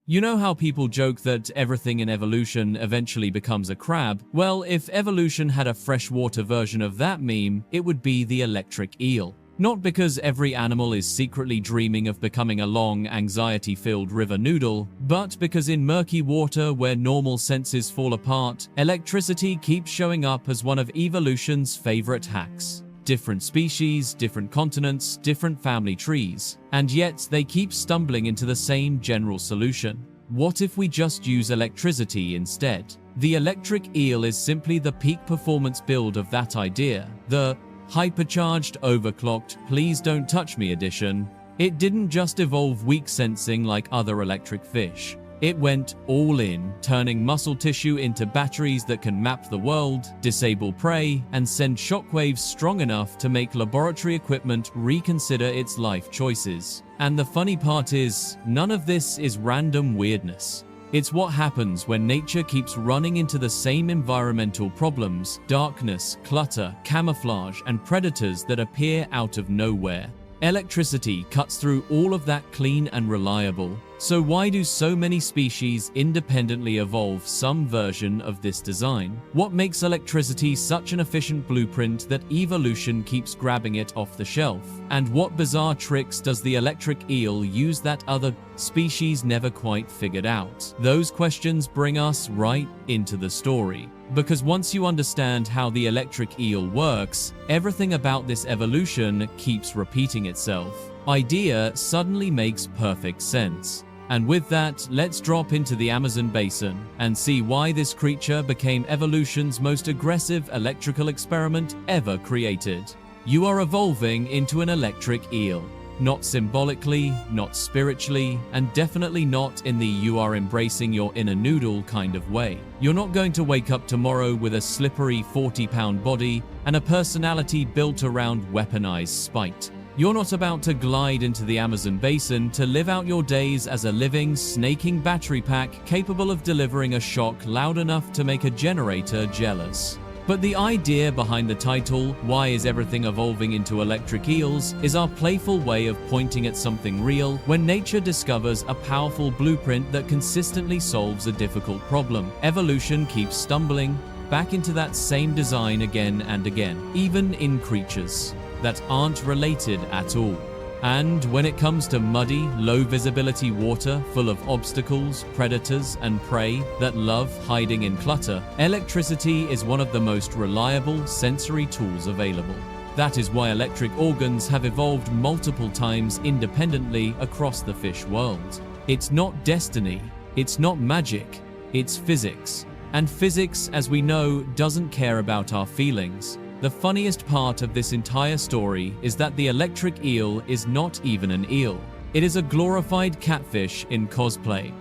You know how people joke that everything in evolution eventually becomes a crab? Well, if evolution had a freshwater version of that meme, it would be the electric eel. Not because every animal is secretly dreaming of becoming a long, anxiety-filled river noodle, but because in murky water where normal senses fall apart, electricity keeps showing up as one of evolution's favorite hacks. Different species, different continents, different family trees, and yet they keep stumbling into the same general solution. What if we just use electricity instead? The electric eel is simply the peak performance build of that idea, the hypercharged, overclocked, please don't touch me edition. It didn't just evolve weak sensing like other electric fish. It went all in, turning muscle tissue into batteries that can map the world, disable prey, and send shockwaves strong enough to make laboratory equipment reconsider its life choices. And the funny part is, none of this is random weirdness. It's what happens when nature keeps running into the same environmental problems, darkness, clutter, camouflage, and predators that appear out of nowhere. Electricity cuts through all of that clean and reliable. So why do so many species independently evolve some version of this design? What makes electricity such an efficient blueprint that evolution keeps grabbing it off the shelf? And what bizarre tricks does the electric eel use that other species never quite figured out? Those questions bring us right into the story. Because once you understand how the electric eel works, everything about this evolution keeps repeating itself. Idea suddenly makes perfect sense. And with that, let's drop into the Amazon basin and see why this creature became evolution's most aggressive electrical experiment ever created. You are evolving into an electric eel. Not symbolically, not spiritually, and definitely not in the you are embracing your inner noodle kind of way. You're not going to wake up tomorrow with a slippery 40-pound body and a personality built around weaponized spite. You're not about to glide into the Amazon basin to live out your days as a living, snaking battery pack capable of delivering a shock loud enough to make a generator jealous. But the idea behind the title, Why is Everything Evolving into Electric Eels, is our playful way of pointing at something real when nature discovers a powerful blueprint that consistently solves a difficult problem. Evolution keeps stumbling back into that same design again and again, even in creatures that aren't related at all. And when it comes to muddy, low-visibility water full of obstacles, predators, and prey that love hiding in clutter, electricity is one of the most reliable sensory tools available. That is why electric organs have evolved multiple times independently across the fish world. It's not destiny, it's not magic, it's physics. And physics, as we know, doesn't care about our feelings. The funniest part of this entire story is that the electric eel is not even an eel. It is a glorified catfish in cosplay.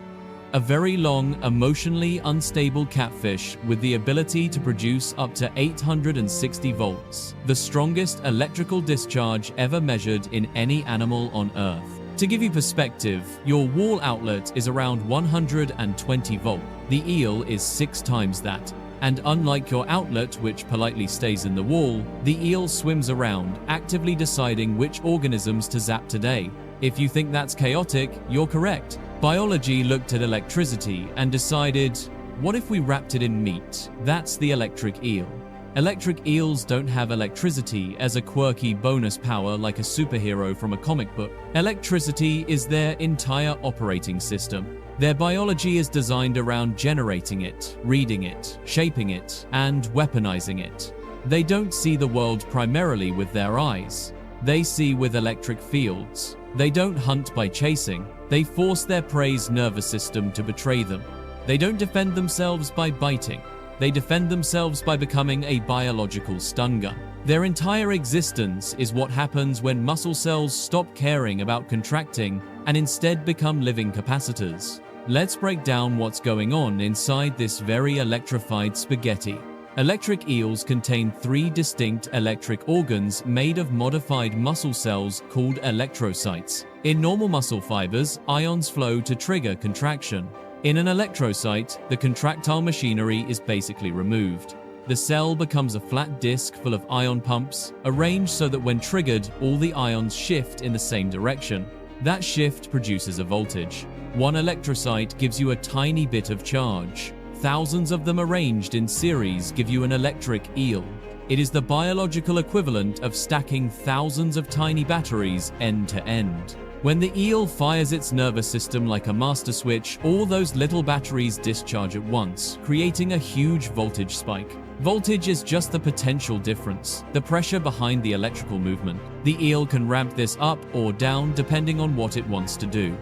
A very long, emotionally unstable catfish with the ability to produce up to 860 volts, the strongest electrical discharge ever measured in any animal on Earth. To give you perspective, your wall outlet is around 120 volt. The eel is 6 times that. And unlike your outlet, which politely stays in the wall, the eel swims around, actively deciding which organisms to zap today. If you think that's chaotic, you're correct. Biology looked at electricity and decided, what if we wrapped it in meat? That's the electric eel. Electric eels don't have electricity as a quirky bonus power like a superhero from a comic book. Electricity is their entire operating system. Their biology is designed around generating it, reading it, shaping it, and weaponizing it. They don't see the world primarily with their eyes. They see with electric fields. They don't hunt by chasing. They force their prey's nervous system to betray them. They don't defend themselves by biting. They defend themselves by becoming a biological stun gun. Their entire existence is what happens when muscle cells stop caring about contracting and instead become living capacitors. Let's break down what's going on inside this very electrified spaghetti. Electric eels contain 3 distinct electric organs made of modified muscle cells called electrocytes. In normal muscle fibers, ions flow to trigger contraction. In an electrocyte, the contractile machinery is basically removed. The cell becomes a flat disc full of ion pumps, arranged so that when triggered, all the ions shift in the same direction. That shift produces a voltage. One electrocyte gives you a tiny bit of charge. Thousands of them arranged in series give you an electric eel. It is the biological equivalent of stacking thousands of tiny batteries end to end. When the eel fires its nervous system like a master switch, all those little batteries discharge at once, creating a huge voltage spike. Voltage is just the potential difference, the pressure behind the electrical movement. The eel can ramp this up or down depending on what it wants to do.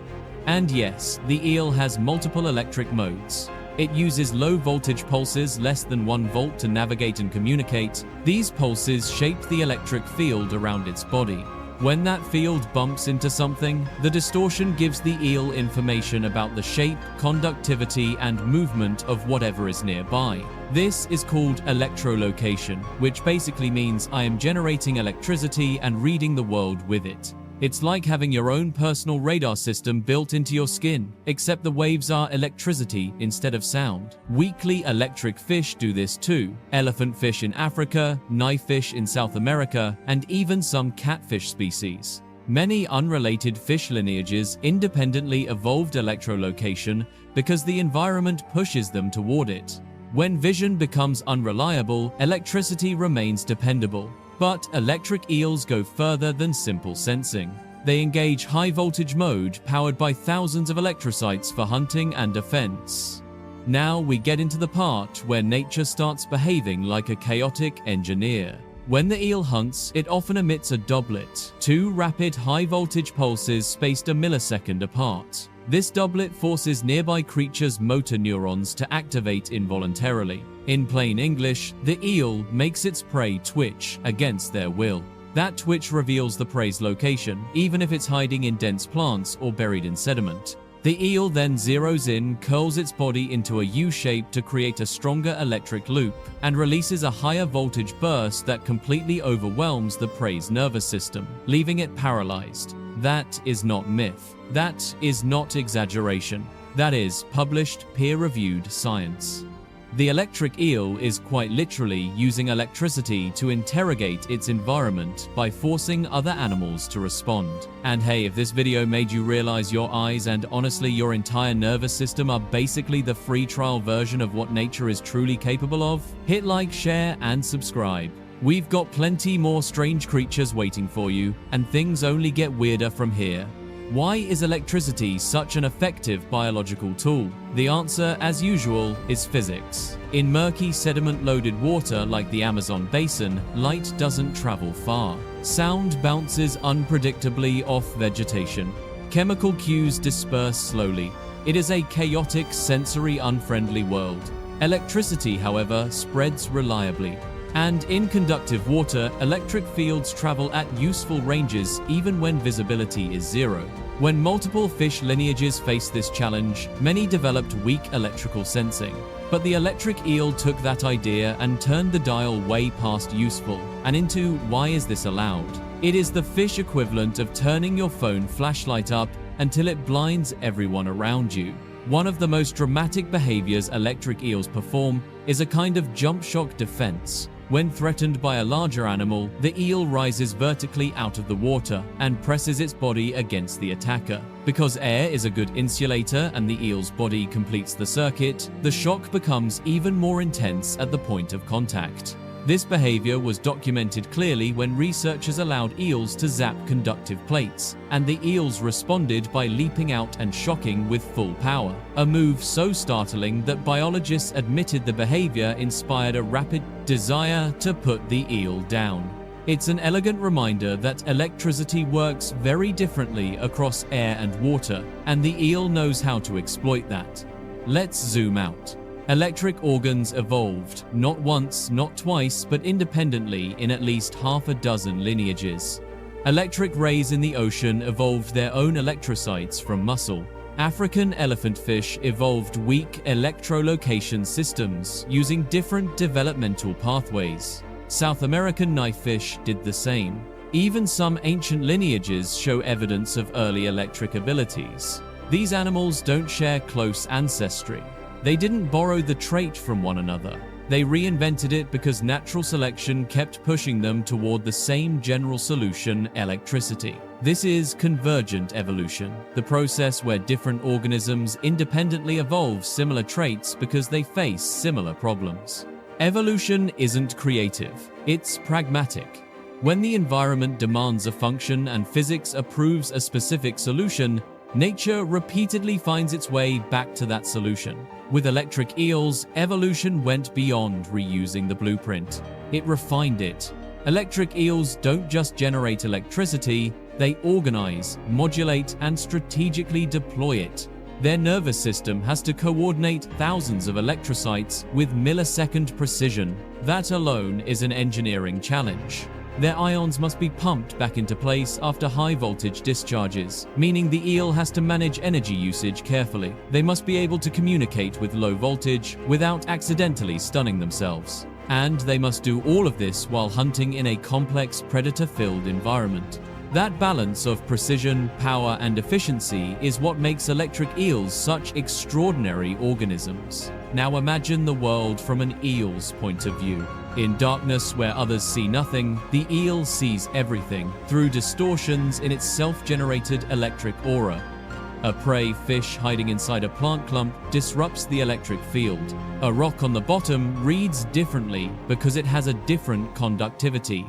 And yes, the eel has multiple electric modes. It uses low voltage pulses less than 1 volt to navigate and communicate. These pulses shape the electric field around its body. When that field bumps into something, the distortion gives the eel information about the shape, conductivity, and movement of whatever is nearby. This is called electrolocation, which basically means I am generating electricity and reading the world with it. It's like having your own personal radar system built into your skin, except the waves are electricity instead of sound. Weakly electric fish do this too. Elephant fish in Africa, knifefish in South America, and even some catfish species. Many unrelated fish lineages independently evolved electrolocation because the environment pushes them toward it. When vision becomes unreliable, electricity remains dependable. But electric eels go further than simple sensing. They engage high-voltage mode powered by thousands of electrocytes for hunting and defense. Now we get into the part where nature starts behaving like a chaotic engineer. When the eel hunts, it often emits a doublet, 2 rapid high-voltage pulses spaced a millisecond apart. This doublet forces nearby creatures' motor neurons to activate involuntarily. In plain English, the eel makes its prey twitch against their will. That twitch reveals the prey's location, even if it's hiding in dense plants or buried in sediment. The eel then zeroes in, curls its body into a U shape to create a stronger electric loop, and releases a higher voltage burst that completely overwhelms the prey's nervous system, leaving it paralyzed. That is not myth. That is not exaggeration. That is published, peer-reviewed science. The electric eel is quite literally using electricity to interrogate its environment by forcing other animals to respond. And hey, if this video made you realize your eyes and honestly your entire nervous system are basically the free trial version of what nature is truly capable of, hit like, share, and subscribe. We've got plenty more strange creatures waiting for you, and things only get weirder from here. Why is electricity such an effective biological tool? The answer, as usual, is physics. In murky, sediment-loaded water like the Amazon basin, light doesn't travel far. Sound bounces unpredictably off vegetation. Chemical cues disperse slowly. It is a chaotic, sensory-unfriendly world. Electricity, however, spreads reliably. And in conductive water, electric fields travel at useful ranges even when visibility is 0. When multiple fish lineages faced this challenge, many developed weak electrical sensing. But the electric eel took that idea and turned the dial way past useful and into why is this allowed? It is the fish equivalent of turning your phone flashlight up until it blinds everyone around you. One of the most dramatic behaviors electric eels perform is a kind of jump shock defense. When threatened by a larger animal, the eel rises vertically out of the water and presses its body against the attacker. Because air is a good insulator and the eel's body completes the circuit, the shock becomes even more intense at the point of contact. This behavior was documented clearly when researchers allowed eels to zap conductive plates, and the eels responded by leaping out and shocking with full power. A move so startling that biologists admitted the behavior inspired a rapid desire to put the eel down. It's an elegant reminder that electricity works very differently across air and water, and the eel knows how to exploit that. Let's zoom out. Electric organs evolved, not once, not twice, but independently in at least half a dozen lineages. Electric rays in the ocean evolved their own electrocytes from muscle. African elephantfish evolved weak electrolocation systems using different developmental pathways. South American knifefish did the same. Even some ancient lineages show evidence of early electric abilities. These animals don't share close ancestry. They didn't borrow the trait from one another. They reinvented it because natural selection kept pushing them toward the same general solution, electricity. This is convergent evolution, the process where different organisms independently evolve similar traits because they face similar problems. Evolution isn't creative, it's pragmatic. When the environment demands a function and physics approves a specific solution, nature repeatedly finds its way back to that solution. With electric eels, evolution went beyond reusing the blueprint. It refined it. Electric eels don't just generate electricity, they organize, modulate, and strategically deploy it. Their nervous system has to coordinate thousands of electrocytes with millisecond precision. That alone is an engineering challenge. Their ions must be pumped back into place after high-voltage discharges, meaning the eel has to manage energy usage carefully. They must be able to communicate with low voltage without accidentally stunning themselves. And they must do all of this while hunting in a complex predator-filled environment. That balance of precision, power, and efficiency is what makes electric eels such extraordinary organisms. Now imagine the world from an eel's point of view. In darkness where others see nothing, the eel sees everything through distortions in its self-generated electric aura. A prey fish hiding inside a plant clump disrupts the electric field. A rock on the bottom reads differently because it has a different conductivity.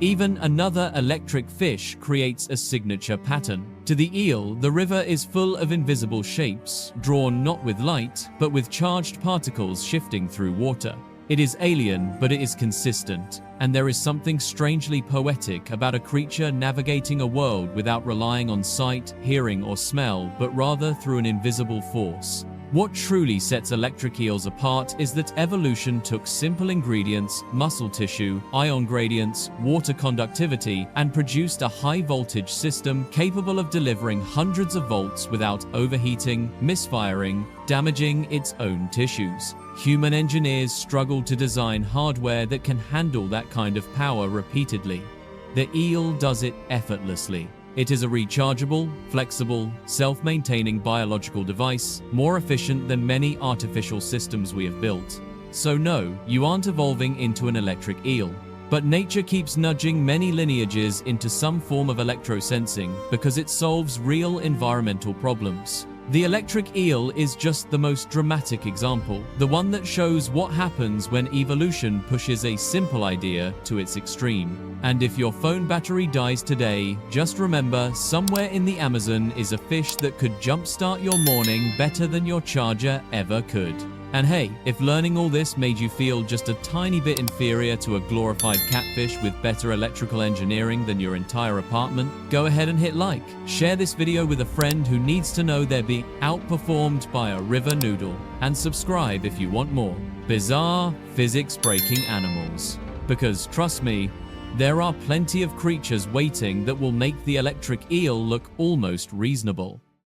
Even another electric fish creates a signature pattern. To the eel, the river is full of invisible shapes, drawn not with light, but with charged particles shifting through water. It is alien, but it is consistent, and there is something strangely poetic about a creature navigating a world without relying on sight, hearing, or smell, but rather through an invisible force. What truly sets electric eels apart is that evolution took simple ingredients, muscle tissue, ion gradients, water conductivity, and produced a high-voltage system capable of delivering hundreds of volts without overheating, misfiring, damaging its own tissues. Human engineers struggle to design hardware that can handle that kind of power repeatedly. The eel does it effortlessly. It is a rechargeable, flexible, self-maintaining biological device, more efficient than many artificial systems we have built. So no, you aren't evolving into an electric eel. But nature keeps nudging many lineages into some form of electrosensing because it solves real environmental problems. The electric eel is just the most dramatic example, the one that shows what happens when evolution pushes a simple idea to its extreme. And if your phone battery dies today, just remember, somewhere in the Amazon is a fish that could jumpstart your morning better than your charger ever could. And hey, if learning all this made you feel just a tiny bit inferior to a glorified catfish with better electrical engineering than your entire apartment, go ahead and hit like. Share this video with a friend who needs to know they're being outperformed by a river noodle. And subscribe if you want more bizarre, physics-breaking animals. Because trust me, there are plenty of creatures waiting that will make the electric eel look almost reasonable.